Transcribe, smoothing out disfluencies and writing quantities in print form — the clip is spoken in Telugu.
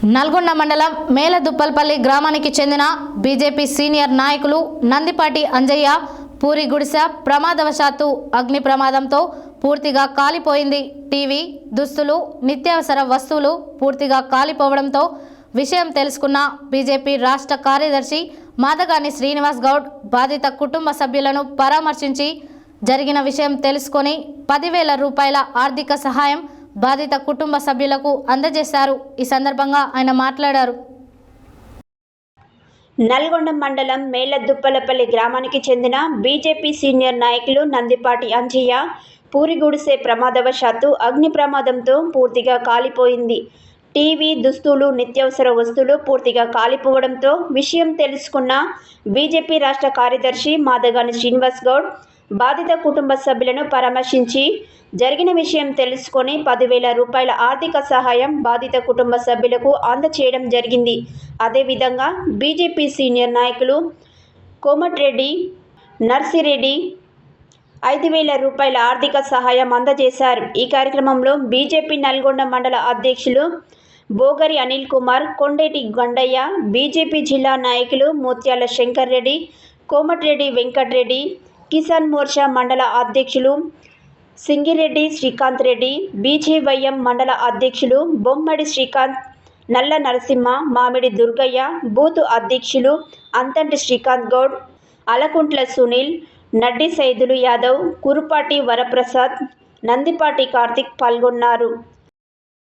నల్గొండ మండలం మేలదుప్పల్పల్లి గ్రామానికి చెందిన బీజేపీ సీనియర్ నాయకులు నందిపాటి అంజయ్య పూరి గుడిసె ప్రమాదవశాత్తు అగ్ని ప్రమాదంతో పూర్తిగా కాలిపోయింది. టీవీ, దుస్తులు, నిత్యావసర వస్తువులు పూర్తిగా కాలిపోవడంతో విషయం తెలుసుకున్న బీజేపీ రాష్ట్ర కార్యదర్శి మాదగాని శ్రీనివాస్ గౌడ్ బాధిత కుటుంబ సభ్యులను పరామర్శించి జరిగిన విషయం తెలుసుకొని 10,000 రూపాయల ఆర్థిక సహాయం బాధిత కుటుంబ సభ్యులకు అందజేశారు. ఈ సందర్భంగా ఆయన మాట్లాడారు. నల్గొండ మండలం మేలదుప్పలపల్లి గ్రామానికి చెందిన బీజేపీ సీనియర్ నాయకులు నందిపాటి అంజయ్య పూరి గుడిసె ప్రమాదవశాత్తు అగ్ని ప్రమాదంతో పూర్తిగా కాలిపోయింది. టీవీ, దుస్తులు, నిత్యావసర వస్తువులు పూర్తిగా కాలిపోవడంతో విషయం తెలుసుకున్న బీజేపీ రాష్ట్ర కార్యదర్శి మాదగాని శ్రీనివాస్ గౌడ్ బాధిత కుటుంబ సభ్యులను పరామర్శించి జరిగిన విషయం తెలుసుకొని 10,000 రూపాయల ఆర్థిక సహాయం బాధిత కుటుంబ సభ్యులకు అందజేయడం జరిగింది. అదేవిధంగా బీజేపీ సీనియర్ నాయకులు కోమటిరెడ్డి నర్సిరెడ్డి 5,000 రూపాయల ఆర్థిక సహాయం అందజేశారు. ఈ కార్యక్రమంలో బీజేపీ నల్గొండ మండల అధ్యక్షులు బోగరి అనిల్ కుమార్, కొండేటి గండయ్య, బీజేపీ జిల్లా నాయకులు ముత్యాల శంకర్ రెడ్డి, కోమటిరెడ్డి వెంకటరెడ్డి, కిసాన్ మోర్చా మండల అధ్యక్షులు సింగిరెడ్డి శ్రీకాంత్ రెడ్డి, బీజేవైఎం మండల అధ్యక్షులు బొమ్మడి శ్రీకాంత్, నల్ల నరసింహ, మామిడి దుర్గయ్య, బూతు అధ్యక్షులు అంతంటి శ్రీకాంత్ గౌడ్, అలకుంట్ల సునీల్, నడ్డి సైదులు యాదవ్, కురుపాటి వరప్రసాద్, నందిపాటి కార్తిక్ పాల్గొన్నారు.